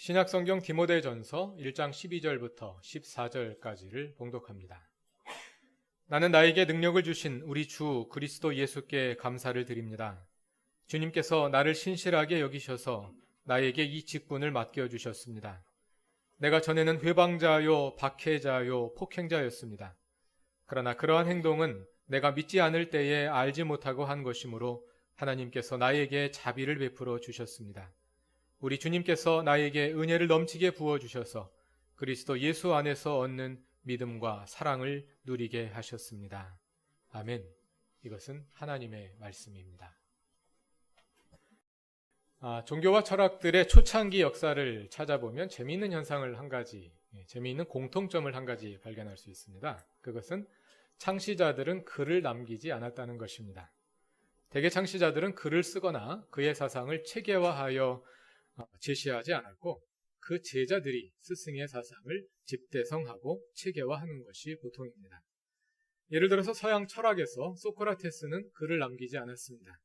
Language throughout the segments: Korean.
신약성경 디모데전서 1장 12절부터 14절까지를 봉독합니다. 나는 나에게 능력을 주신 우리 주 그리스도 예수께 감사를 드립니다. 주님께서 나를 신실하게 여기셔서 나에게 이 직분을 맡겨주셨습니다. 내가 전에는 회방자요, 박해자요, 폭행자였습니다. 그러나 그러한 행동은 내가 믿지 않을 때에 알지 못하고 한 것이므로 하나님께서 나에게 자비를 베풀어 주셨습니다. 우리 주님께서 나에게 은혜를 넘치게 부어주셔서 그리스도 예수 안에서 얻는 믿음과 사랑을 누리게 하셨습니다. 아멘. 이것은 하나님의 말씀입니다. 종교와 철학들의 초창기 역사를 찾아보면 재미있는 현상을 한 가지, 재미있는 공통점을 한 가지 발견할 수 있습니다. 그것은 창시자들은 글을 남기지 않았다는 것입니다. 대개 창시자들은 글을 쓰거나 그의 사상을 체계화하여 제시하지 않았고 그 제자들이 스승의 사상을 집대성하고 체계화하는 것이 보통입니다. 예를 들어서 서양 철학에서 소크라테스는 글을 남기지 않았습니다.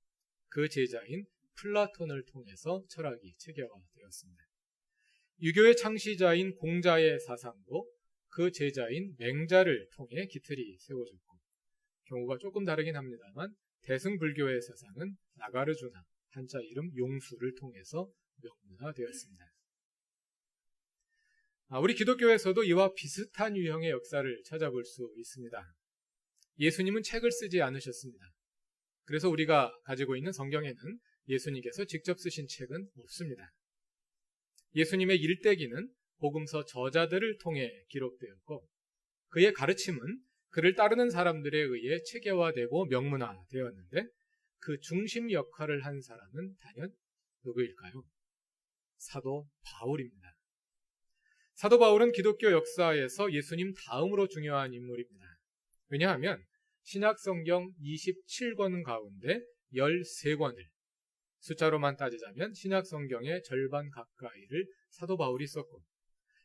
그 제자인 플라톤을 통해서 철학이 체계화되었습니다. 유교의 창시자인 공자의 사상도 그 제자인 맹자를 통해 기틀이 세워졌고, 경우가 조금 다르긴 합니다만 대승불교의 사상은 나가르주나 한자 이름 용수를 통해서 명문화되었습니다. 우리 기독교에서도 이와 비슷한 유형의 역사를 찾아볼 수 있습니다. 예수님은 책을 쓰지 않으셨습니다. 그래서 우리가 가지고 있는 성경에는 예수님께서 직접 쓰신 책은 없습니다. 예수님의 일대기는 복음서 저자들을 통해 기록되었고, 그의 가르침은 그를 따르는 사람들에 의해 체계화되고 명문화되었는데, 그 중심 역할을 한 사람은 단연 누구일까요? 사도 바울입니다. 사도 바울은 기독교 역사에서 예수님 다음으로 중요한 인물입니다. 왜냐하면 신약성경 27권 가운데 13권을, 숫자로만 따지자면 신약성경의 절반 가까이를 사도 바울이 썼고,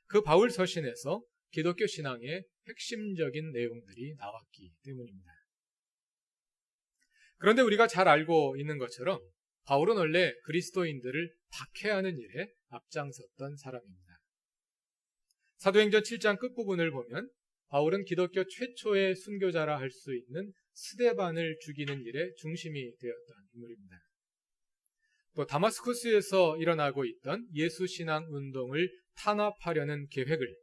그 바울 서신에서 기독교 신앙의 핵심적인 내용들이 나왔기 때문입니다. 그런데 우리가 잘 알고 있는 것처럼 바울은 원래 그리스도인들을 박해하는 일에 앞장섰던 사람입니다. 사도행전 7장 끝부분을 보면 바울은 기독교 최초의 순교자라 할 수 있는 스데반을 죽이는 일에 중심이 되었던 인물입니다. 또 다마스쿠스에서 일어나고 있던 예수신앙 운동을 탄압하려는 계획을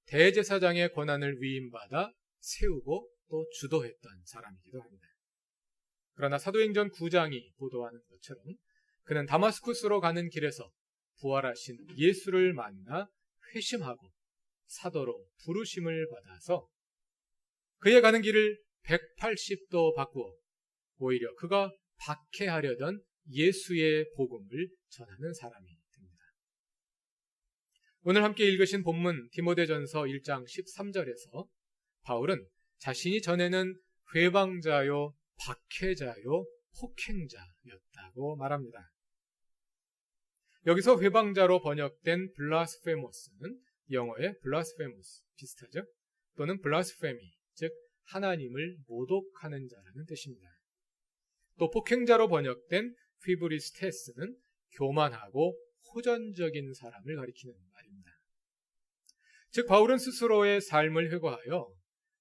대제사장의 권한을 위임받아 세우고 또 주도했던 사람이기도 합니다. 그러나 사도행전 9장이 보도하는 것처럼 그는 다마스쿠스로 가는 길에서 부활하신 예수를 만나 회심하고 사도로 부르심을 받아서 그의 가는 길을 180도 바꾸어 오히려 그가 박해하려던 예수의 복음을 전하는 사람이 됩니다. 오늘 함께 읽으신 본문 디모데전서 1장 13절에서 바울은 자신이 전에는 회방자요, 박해자요, 폭행자였다고 말합니다. 여기서 회방자로 번역된 블라스페모스는 영어의 블라스페모스 비슷하죠? 또는 블라스페미, 즉 하나님을 모독하는 자라는 뜻입니다. 또 폭행자로 번역된 휘브리스테스는 교만하고 호전적인 사람을 가리키는 말입니다. 즉 바울은 스스로의 삶을 회고하여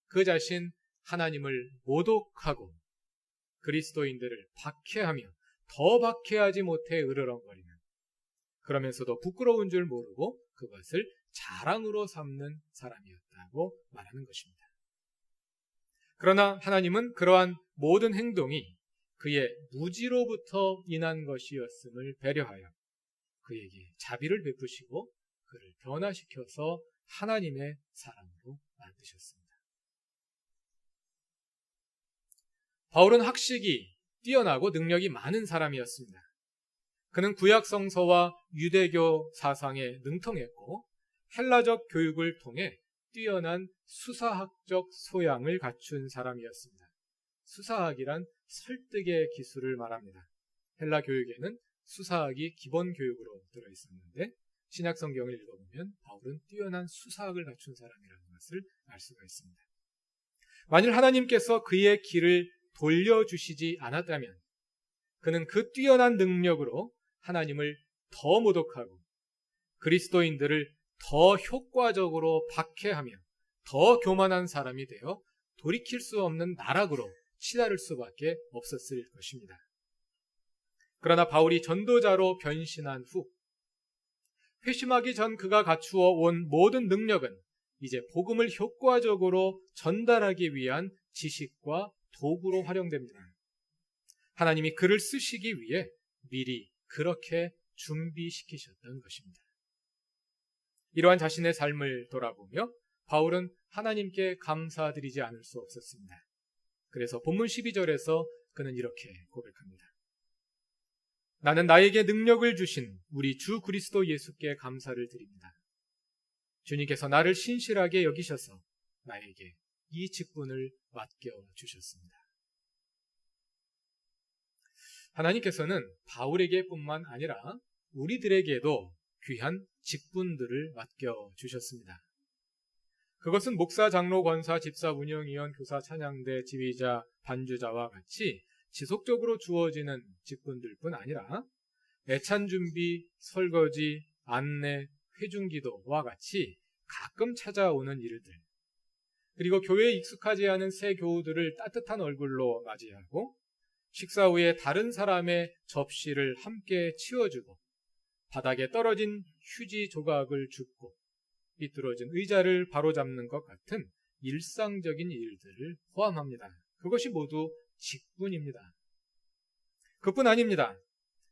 그 자신 하나님을 모독하고 그리스도인들을 박해하며 더 박해하지 못해 으르렁거리는, 그러면서도 부끄러운 줄 모르고 그것을 자랑으로 삼는 사람이었다고 말하는 것입니다. 그러나 하나님은 그러한 모든 행동이 그의 무지로부터 인한 것이었음을 배려하여 그에게 자비를 베푸시고 그를 변화시켜서 하나님의 사람으로 만드셨습니다. 바울은 학식이 뛰어나고 능력이 많은 사람이었습니다. 그는 구약 성서와 유대교 사상에 능통했고 헬라적 교육을 통해 뛰어난 수사학적 소양을 갖춘 사람이었습니다. 수사학이란 설득의 기술을 말합니다. 헬라 교육에는 수사학이 기본 교육으로 들어있었는데 신약 성경을 읽어보면 바울은 뛰어난 수사학을 갖춘 사람이라는 것을 알 수가 있습니다. 만일 하나님께서 그의 길을 돌려주시지 않았다면 그는 그 뛰어난 능력으로 하나님을 더 모독하고 그리스도인들을 더 효과적으로 박해하며 더 교만한 사람이 되어 돌이킬 수 없는 나락으로 치달을 수밖에 없었을 것입니다. 그러나 바울이 전도자로 변신한 후 회심하기 전 그가 갖추어 온 모든 능력은 이제 복음을 효과적으로 전달하기 위한 지식과 도구로 활용됩니다. 하나님이 그를 쓰시기 위해 미리 그렇게 준비시키셨던 것입니다. 이러한 자신의 삶을 돌아보며 바울은 하나님께 감사드리지 않을 수 없었습니다. 그래서 본문 12절에서 그는 이렇게 고백합니다. 나는 나에게 능력을 주신 우리 주 그리스도 예수께 감사를 드립니다. 주님께서 나를 신실하게 여기셔서 나에게 이 직분을 맡겨주셨습니다. 하나님께서는 바울에게뿐만 아니라 우리들에게도 귀한 직분들을 맡겨주셨습니다. 그것은 목사, 장로, 권사, 집사, 운영위원, 교사, 찬양대, 지휘자, 반주자와 같이 지속적으로 주어지는 직분들뿐 아니라 애찬 준비, 설거지, 안내, 회중기도와 같이 가끔 찾아오는 일들, 그리고 교회에 익숙하지 않은 새 교우들을 따뜻한 얼굴로 맞이하고 식사 후에 다른 사람의 접시를 함께 치워주고 바닥에 떨어진 휴지 조각을 줍고 삐뚤어진 의자를 바로잡는 것 같은 일상적인 일들을 포함합니다. 그것이 모두 직분입니다. 그뿐 아닙니다.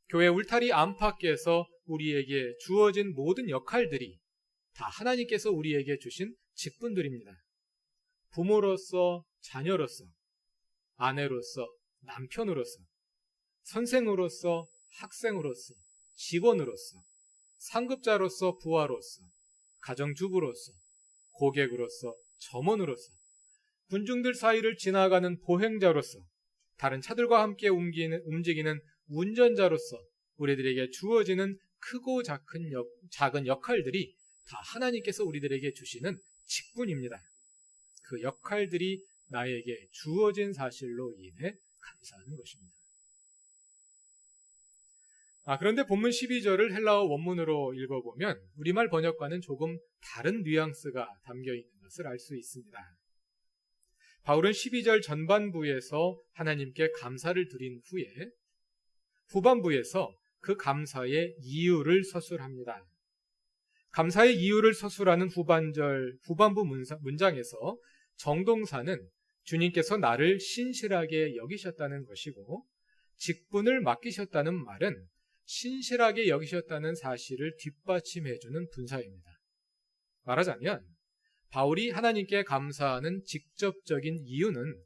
교회 울타리 안팎에서 우리에게 주어진 모든 역할들이 다 하나님께서 우리에게 주신 직분들입니다. 부모로서, 자녀로서, 아내로서, 남편으로서, 선생으로서, 학생으로서, 직원으로서, 상급자로서, 부하로서, 가정주부로서, 고객으로서, 점원으로서, 군중들 사이를 지나가는 보행자로서, 다른 차들과 함께 움직이는 운전자로서 우리들에게 주어지는 크고 작은 역할들이 다 하나님께서 우리들에게 주시는 직분입니다. 그 역할들이 나에게 주어진 사실로 인해 감사하는 것입니다. 그런데 본문 12절을 헬라어 원문으로 읽어보면 우리말 번역과는 조금 다른 뉘앙스가 담겨 있는 것을 알 수 있습니다. 바울은 12절 전반부에서 하나님께 감사를 드린 후에 후반부에서 그 감사의 이유를 서술합니다. 감사의 이유를 서술하는 후반부 문장에서 정동사는 주님께서 나를 신실하게 여기셨다는 것이고 직분을 맡기셨다는 말은 신실하게 여기셨다는 사실을 뒷받침해주는 분사입니다. 말하자면 바울이 하나님께 감사하는 직접적인 이유는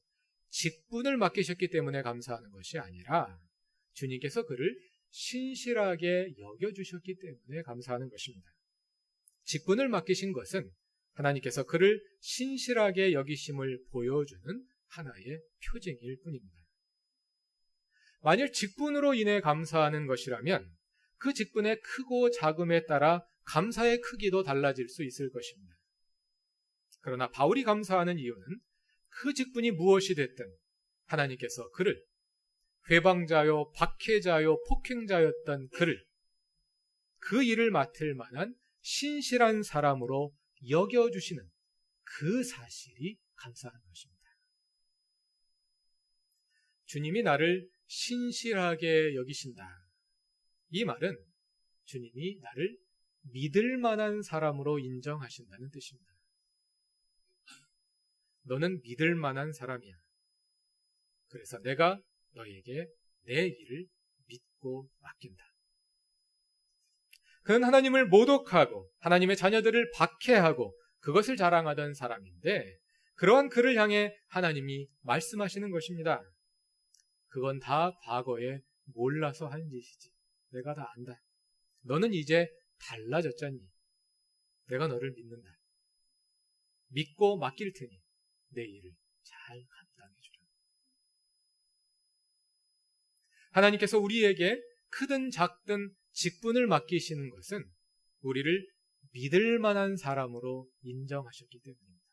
직분을 맡기셨기 때문에 감사하는 것이 아니라 주님께서 그를 신실하게 여겨주셨기 때문에 감사하는 것입니다. 직분을 맡기신 것은 하나님께서 그를 신실하게 여기심을 보여주는 하나의 표징일 뿐입니다. 만일 직분으로 인해 감사하는 것이라면 그 직분의 크고 작음에 따라 감사의 크기도 달라질 수 있을 것입니다. 그러나 바울이 감사하는 이유는 그 직분이 무엇이 됐든 하나님께서 그를 회방자요, 박해자요, 폭행자였던 그를 그 일을 맡을 만한 신실한 사람으로 여겨주시는 그 사실이 감사한 것입니다. 주님이 나를 신실하게 여기신다. 이 말은 주님이 나를 믿을 만한 사람으로 인정하신다는 뜻입니다. 너는 믿을 만한 사람이야. 그래서 내가 너에게 내 일을 믿고 맡긴다. 그는 하나님을 모독하고 하나님의 자녀들을 박해하고 그것을 자랑하던 사람인데 그러한 그를 향해 하나님이 말씀하시는 것입니다. 그건 다 과거에 몰라서 한 짓이지. 내가 다 안다. 너는 이제 달라졌잖니. 내가 너를 믿는다. 믿고 맡길 테니 내 일을 잘 감당해 주라. 하나님께서 우리에게 크든 작든 직분을 맡기시는 것은 우리를 믿을 만한 사람으로 인정하셨기 때문입니다.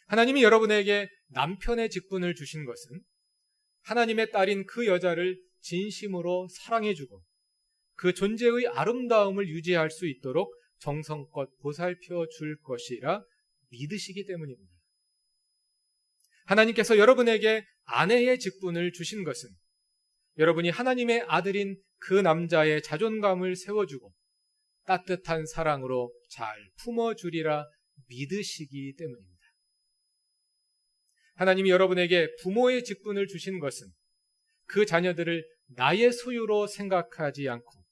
하나님이 여러분에게 남편의 직분을 주신 것은 하나님의 딸인 그 여자를 진심으로 사랑해주고 그 존재의 아름다움을 유지할 수 있도록 정성껏 보살펴 줄 것이라 믿으시기 때문입니다. 하나님께서 여러분에게 아내의 직분을 주신 것은 여러분이 하나님의 아들인 그 남자의 자존감을 세워주고 따뜻한 사랑으로 잘 품어주리라 믿으시기 때문입니다. 하나님이 여러분에게 부모의 직분을 주신 것은 그 자녀들을 나의 소유로 생각하지 않고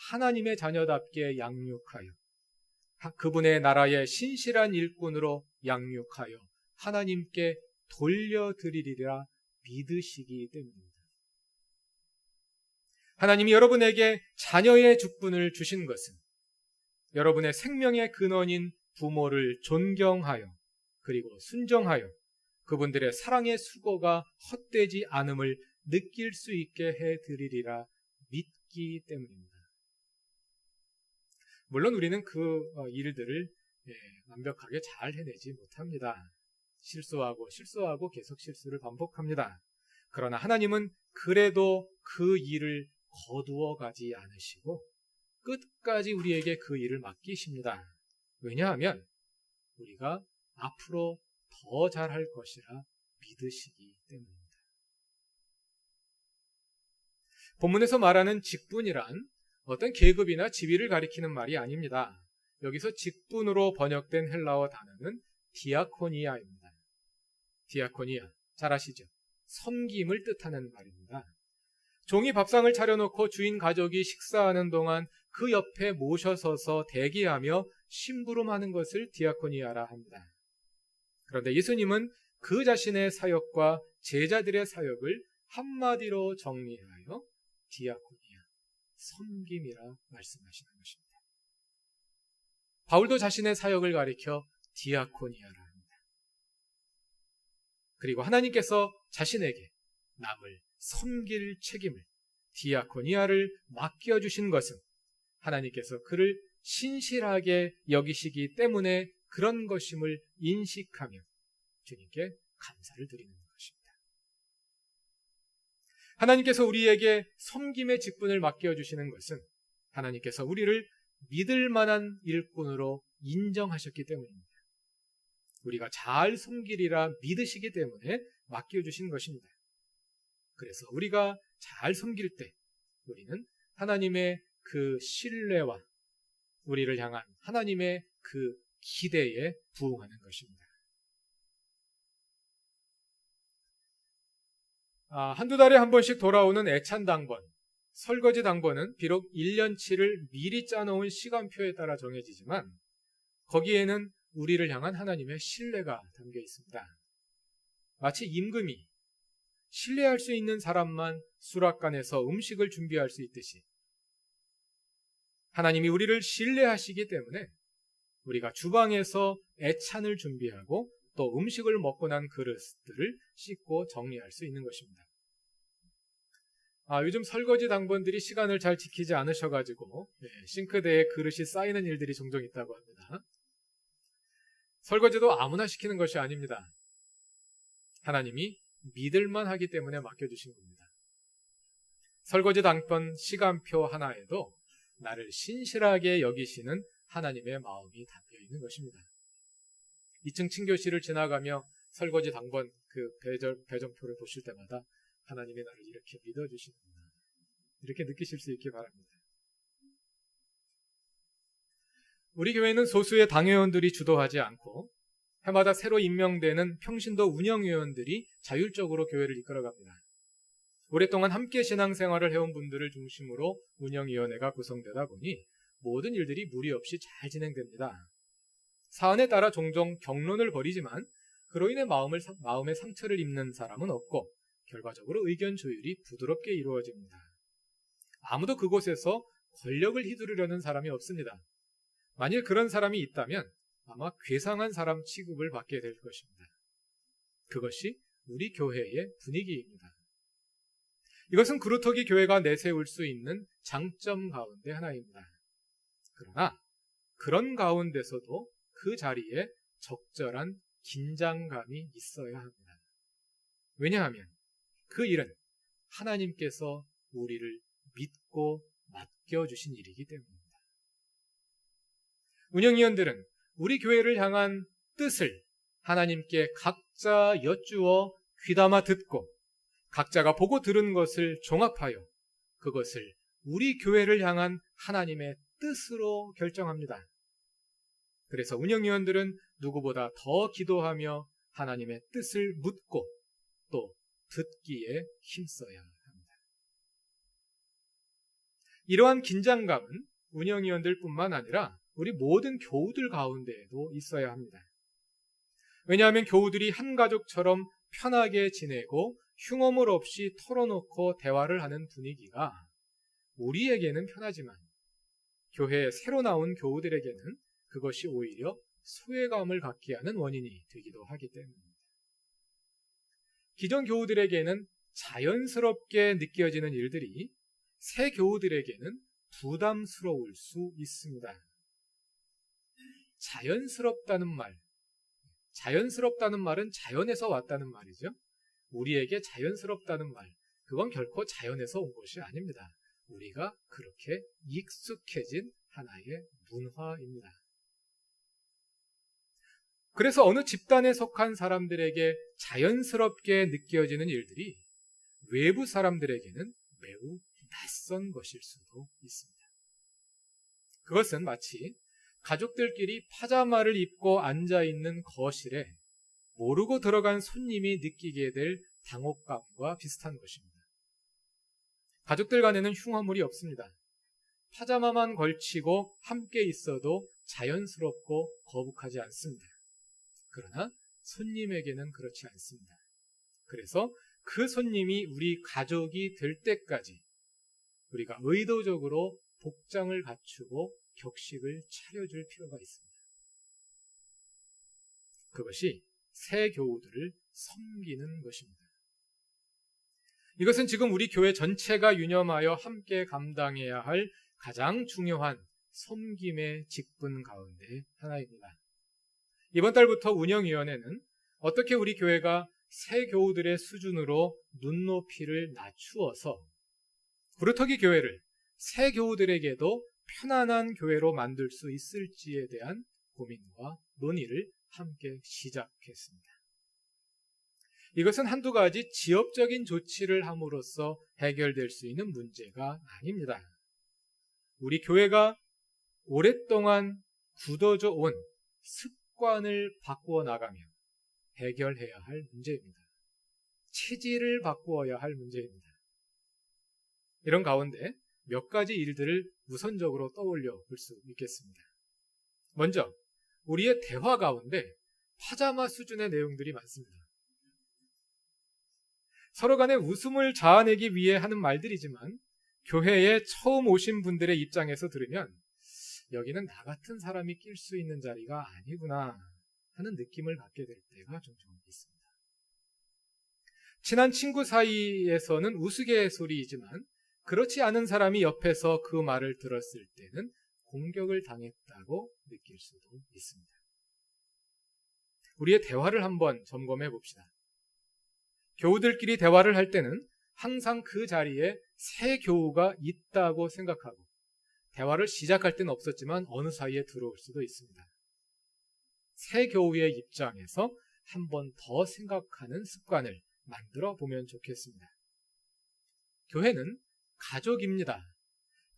하나님의 자녀답게 양육하여 그분의 나라의 신실한 일꾼으로 양육하여 하나님께 돌려드리리라 믿으시기 때문입니다. 하나님이 여러분에게 자녀의 직분을 주신 것은 여러분의 생명의 근원인 부모를 존경하여 그리고 순종하여 그분들의 사랑의 수고가 헛되지 않음을 느낄 수 있게 해드리리라 믿기 때문입니다. 물론 우리는 그 일들을 완벽하게 잘 해내지 못합니다. 실수하고 계속 실수를 반복합니다. 그러나 하나님은 그래도 그 일을 거두어 가지 않으시고 끝까지 우리에게 그 일을 맡기십니다. 왜냐하면 우리가 앞으로 더 잘할 것이라 믿으시기 때문입니다. 본문에서 말하는 직분이란 어떤 계급이나 지위를 가리키는 말이 아닙니다. 여기서 직분으로 번역된 헬라어 단어는 디아코니아입니다. 디아코니아, 잘 아시죠? 섬김을 뜻하는 말입니다. 종이 밥상을 차려놓고 주인 가족이 식사하는 동안 그 옆에 모셔서서 대기하며 심부름하는 것을 디아코니아라 합니다. 그런데 예수님은 그 자신의 사역과 제자들의 사역을 한마디로 정리하여 디아코니아, 섬김이라 말씀하시는 것입니다. 바울도 자신의 사역을 가리켜 디아코니아라 합니다. 그리고 하나님께서 자신에게 남을 섬길 책임을 디아코니아를 맡겨주신 것은 하나님께서 그를 신실하게 여기시기 때문에 그런 것임을 인식하며 주님께 감사를 드리는 것입니다. 하나님께서 우리에게 섬김의 직분을 맡겨주시는 것은 하나님께서 우리를 믿을 만한 일꾼으로 인정하셨기 때문입니다. 우리가 잘 섬기리라 믿으시기 때문에 맡겨주신 것입니다. 그래서 우리가 잘 섬길 때 우리는 하나님의 그 신뢰와 우리를 향한 하나님의 그 기대에 부응하는 것입니다. 한두 달에 한 번씩 돌아오는 애찬 당번, 설거지 당번은 비록 1년치를 미리 짜놓은 시간표에 따라 정해지지만 거기에는 우리를 향한 하나님의 신뢰가 담겨 있습니다. 마치 임금이 신뢰할 수 있는 사람만 수락관에서 음식을 준비할 수 있듯이 하나님이 우리를 신뢰하시기 때문에 우리가 주방에서 애찬을 준비하고 또 음식을 먹고 난 그릇들을 씻고 정리할 수 있는 것입니다. 요즘 설거지 당번들이 시간을 잘 지키지 않으셔가지고 싱크대에 그릇이 쌓이는 일들이 종종 있다고 합니다. 설거지도 아무나 시키는 것이 아닙니다. 하나님이 믿을만 하기 때문에 맡겨주신 겁니다. 설거지 당번 시간표 하나에도 나를 신실하게 여기시는 하나님의 마음이 담겨 있는 것입니다. 2층 친교실을 지나가며 설거지 당번 그 배정표를 보실 때마다 하나님이 나를 이렇게 믿어주시는구나, 이렇게 느끼실 수 있기 바랍니다. 우리 교회는 소수의 당회원들이 주도하지 않고 해마다 새로 임명되는 평신도 운영위원들이 자율적으로 교회를 이끌어갑니다. 오랫동안 함께 신앙생활을 해온 분들을 중심으로 운영위원회가 구성되다 보니 모든 일들이 무리 없이 잘 진행됩니다. 사안에 따라 종종 격론을 벌이지만 그로 인해 마음의 상처를 입는 사람은 없고 결과적으로 의견 조율이 부드럽게 이루어집니다. 아무도 그곳에서 권력을 휘두르려는 사람이 없습니다. 만일 그런 사람이 있다면 아마 괴상한 사람 취급을 받게 될 것입니다. 그것이 우리 교회의 분위기입니다. 이것은 그루터기 교회가 내세울 수 있는 장점 가운데 하나입니다. 그러나 그런 가운데서도 그 자리에 적절한 긴장감이 있어야 합니다. 왜냐하면 그 일은 하나님께서 우리를 믿고 맡겨주신 일이기 때문입니다. 운영위원들은 우리 교회를 향한 뜻을 하나님께 각자 여쭈어 귀담아 듣고 각자가 보고 들은 것을 종합하여 그것을 우리 교회를 향한 하나님의 뜻으로 결정합니다. 그래서 운영위원들은 누구보다 더 기도하며 하나님의 뜻을 묻고 또 듣기에 힘써야 합니다. 이러한 긴장감은 운영위원들뿐만 아니라 우리 모든 교우들 가운데에도 있어야 합니다. 왜냐하면 교우들이 한 가족처럼 편하게 지내고 흉어물 없이 털어놓고 대화를 하는 분위기가 우리에게는 편하지만 교회에 새로 나온 교우들에게는 그것이 오히려 소외감을 갖게 하는 원인이 되기도 하기 때문입니다. 기존 교우들에게는 자연스럽게 느껴지는 일들이 새 교우들에게는 부담스러울 수 있습니다. 자연스럽다는 말은 자연에서 왔다는 말이죠. 우리에게 자연스럽다는 말, 그건 결코 자연에서 온 것이 아닙니다. 우리가 그렇게 익숙해진 하나의 문화입니다. 그래서 어느 집단에 속한 사람들에게 자연스럽게 느껴지는 일들이 외부 사람들에게는 매우 낯선 것일 수도 있습니다. 그것은 마치 가족들끼리 파자마를 입고 앉아있는 거실에 모르고 들어간 손님이 느끼게 될 당혹감과 비슷한 것입니다. 가족들 간에는 흉어물이 없습니다. 파자마만 걸치고 함께 있어도 자연스럽고 거북하지 않습니다. 그러나 손님에게는 그렇지 않습니다. 그래서 그 손님이 우리 가족이 될 때까지 우리가 의도적으로 복장을 갖추고 격식을 차려줄 필요가 있습니다. 그것이 새 교우들을 섬기는 것입니다. 이것은 지금 우리 교회 전체가 유념하여 함께 감당해야 할 가장 중요한 섬김의 직분 가운데 하나입니다. 이번 달부터 운영위원회는 어떻게 우리 교회가 새 교우들의 수준으로 눈높이를 낮추어서 구루터기 교회를 새 교우들에게도 편안한 교회로 만들 수 있을지에 대한 고민과 논의를 함께 시작했습니다. 이것은 한두 가지 지역적인 조치를 함으로써 해결될 수 있는 문제가 아닙니다. 우리 교회가 오랫동안 굳어져 온 습관을 바꾸어 나가며 해결해야 할 문제입니다. 체질을 바꾸어야 할 문제입니다. 이런 가운데 몇 가지 일들을 우선적으로 떠올려 볼 수 있겠습니다. 먼저 우리의 대화 가운데 파자마 수준의 내용들이 많습니다. 서로 간에 웃음을 자아내기 위해 하는 말들이지만 교회에 처음 오신 분들의 입장에서 들으면 여기는 나 같은 사람이 낄 수 있는 자리가 아니구나 하는 느낌을 갖게 될 때가 종종 있습니다. 친한 친구 사이에서는 우스갯소리이지만 그렇지 않은 사람이 옆에서 그 말을 들었을 때는 공격을 당했다고 느낄 수도 있습니다. 우리의 대화를 한번 점검해 봅시다. 교우들끼리 대화를 할 때는 항상 그 자리에 새 교우가 있다고 생각하고 대화를 시작할 때는 없었지만 어느 사이에 들어올 수도 있습니다. 새 교우의 입장에서 한 번 더 생각하는 습관을 만들어 보면 좋겠습니다. 교회는 가족입니다.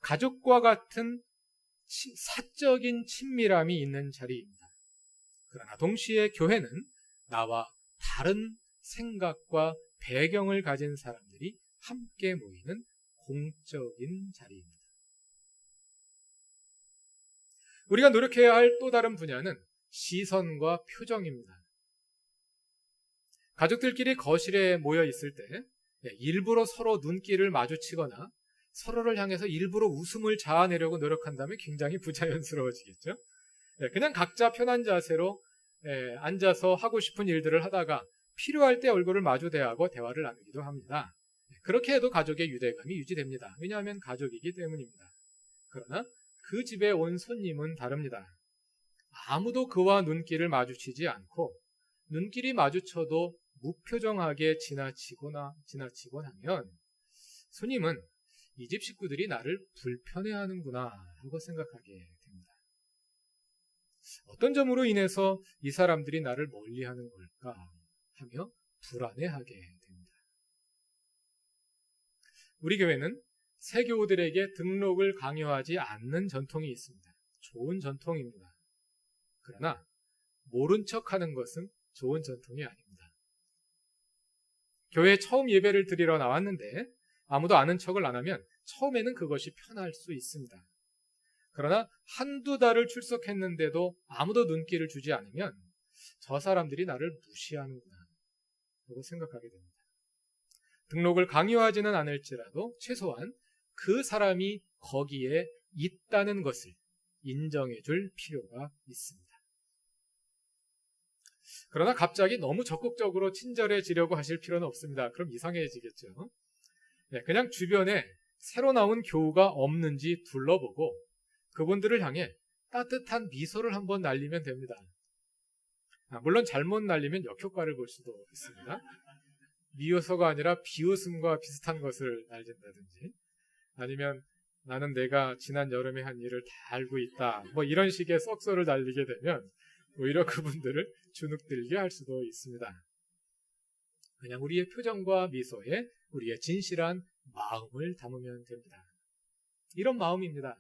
가족과 같은 사적인 친밀함이 있는 자리입니다. 그러나 동시에 교회는 나와 다른 생각과 배경을 가진 사람들이 함께 모이는 공적인 자리입니다. 우리가 노력해야 할 또 다른 분야는 시선과 표정입니다. 가족들끼리 거실에 모여 있을 때 일부러 서로 눈길을 마주치거나 서로를 향해서 일부러 웃음을 자아내려고 노력한다면 굉장히 부자연스러워지겠죠. 그냥 각자 편한 자세로 앉아서 하고 싶은 일들을 하다가 필요할 때 얼굴을 마주대하고 대화를 나누기도 합니다. 그렇게 해도 가족의 유대감이 유지됩니다. 왜냐하면 가족이기 때문입니다. 그러나 그 집에 온 손님은 다릅니다. 아무도 그와 눈길을 마주치지 않고 눈길이 마주쳐도 무표정하게 지나치곤 하면 손님은 이 집 식구들이 나를 불편해하는구나 하고 생각하게 됩니다. 어떤 점으로 인해서 이 사람들이 나를 멀리하는 걸까 하며 불안해하게 됩니다. 우리 교회는 새 교우들에게 등록을 강요하지 않는 전통이 있습니다. 좋은 전통입니다. 그러나 모른 척하는 것은 좋은 전통이 아닙니다. 교회에 처음 예배를 드리러 나왔는데 아무도 아는 척을 안 하면 처음에는 그것이 편할 수 있습니다. 그러나 한두 달을 출석했는데도 아무도 눈길을 주지 않으면 저 사람들이 나를 무시하는구나 라고 생각하게 됩니다. 등록을 강요하지는 않을지라도 최소한 그 사람이 거기에 있다는 것을 인정해 줄 필요가 있습니다. 그러나 갑자기 너무 적극적으로 친절해지려고 하실 필요는 없습니다. 그럼 이상해지겠죠. 그냥 주변에 새로 나온 교우가 없는지 둘러보고 그분들을 향해 따뜻한 미소를 한번 날리면 됩니다. 물론 잘못 날리면 역효과를 볼 수도 있습니다. 미소가 아니라 비웃음과 비슷한 것을 날린다든지 아니면 나는 내가 지난 여름에 한 일을 다 알고 있다 이런 식의 썩소를 날리게 되면 오히려 그분들을 주눅들게 할 수도 있습니다. 그냥 우리의 표정과 미소에 우리의 진실한 마음을 담으면 됩니다. 이런 마음입니다.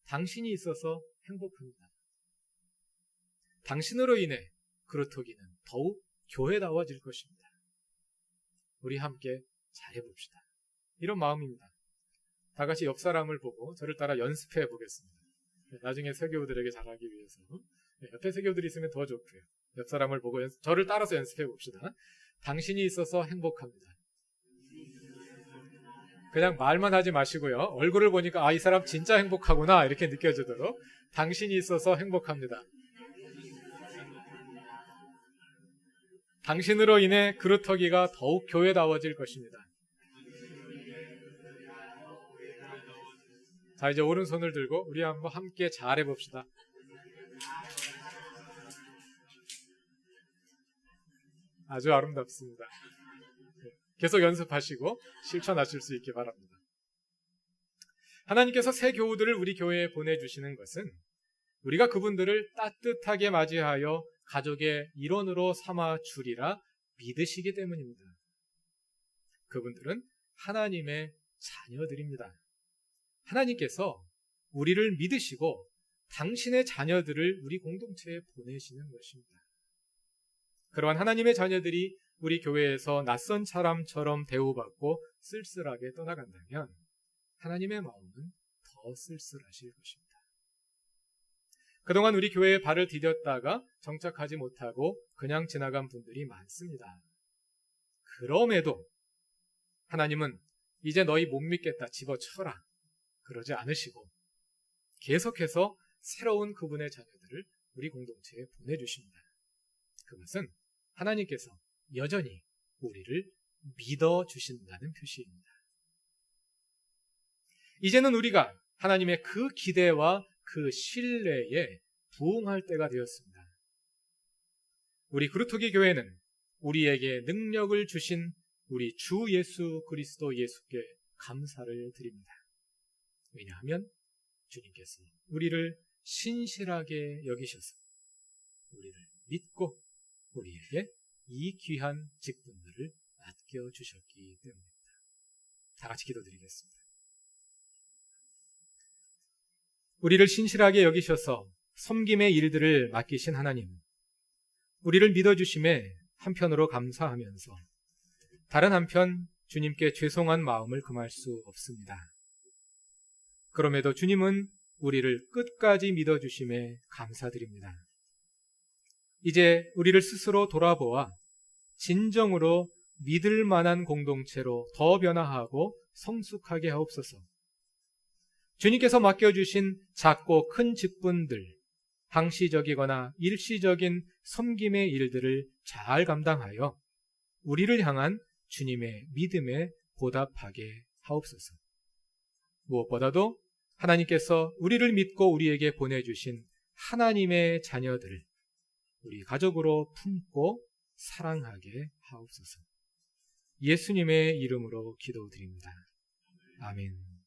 당신이 있어서 행복합니다. 당신으로 인해 그루터기는 더욱 교회다워질 것입니다. 우리 함께 잘해봅시다. 이런 마음입니다. 다 같이 옆 사람을 보고 저를 따라 연습해 보겠습니다. 나중에 새교우들에게 잘하기 위해서. 옆에 새교우들이 있으면 더 좋고요. 옆 사람을 보고 저를 따라서 연습해 봅시다. 당신이 있어서 행복합니다. 그냥 말만 하지 마시고요. 얼굴을 보니까 이 사람 진짜 행복하구나 이렇게 느껴지도록 당신이 있어서 행복합니다. 당신으로 인해 그루터기가 더욱 교회다워질 것입니다. 자, 이제 오른손을 들고 우리 한번 함께 잘해봅시다. 아주 아름답습니다. 계속 연습하시고 실천하실 수 있기 바랍니다. 하나님께서 새 교우들을 우리 교회에 보내주시는 것은 우리가 그분들을 따뜻하게 맞이하여 가족의 일원으로 삼아 주리라 믿으시기 때문입니다. 그분들은 하나님의 자녀들입니다. 하나님께서 우리를 믿으시고 당신의 자녀들을 우리 공동체에 보내시는 것입니다. 그러한 하나님의 자녀들이 우리 교회에서 낯선 사람처럼 대우받고 쓸쓸하게 떠나간다면 하나님의 마음은 더 쓸쓸하실 것입니다. 그동안 우리 교회에 발을 디뎠다가 정착하지 못하고 그냥 지나간 분들이 많습니다. 그럼에도 하나님은 이제 너희 못 믿겠다 집어쳐라 그러지 않으시고 계속해서 새로운 그분의 자녀들을 우리 공동체에 보내주십니다. 그것은 하나님께서 여전히 우리를 믿어주신다는 표시입니다. 이제는 우리가 하나님의 그 기대와 그 신뢰에 부응할 때가 되었습니다. 우리 그루터기 교회는 우리에게 능력을 주신 우리 주 예수 그리스도 예수께 감사를 드립니다. 왜냐하면 주님께서 우리를 신실하게 여기셔서 우리를 믿고 우리에게 이 귀한 직분들을 맡겨주셨기 때문입니다. 다 같이 기도드리겠습니다. 우리를 신실하게 여기셔서 섬김의 일들을 맡기신 하나님, 우리를 믿어주심에 한편으로 감사하면서 다른 한편 주님께 죄송한 마음을 금할 수 없습니다. 그럼에도 주님은 우리를 끝까지 믿어주심에 감사드립니다. 이제 우리를 스스로 돌아보아 진정으로 믿을 만한 공동체로 더 변화하고 성숙하게 하옵소서. 주님께서 맡겨주신 작고 큰 직분들, 항시적이거나 일시적인 섬김의 일들을 잘 감당하여 우리를 향한 주님의 믿음에 보답하게 하옵소서. 무엇보다도 하나님께서 우리를 믿고 우리에게 보내주신 하나님의 자녀들을 우리 가족으로 품고 사랑하게 하옵소서. 예수님의 이름으로 기도드립니다. 아멘.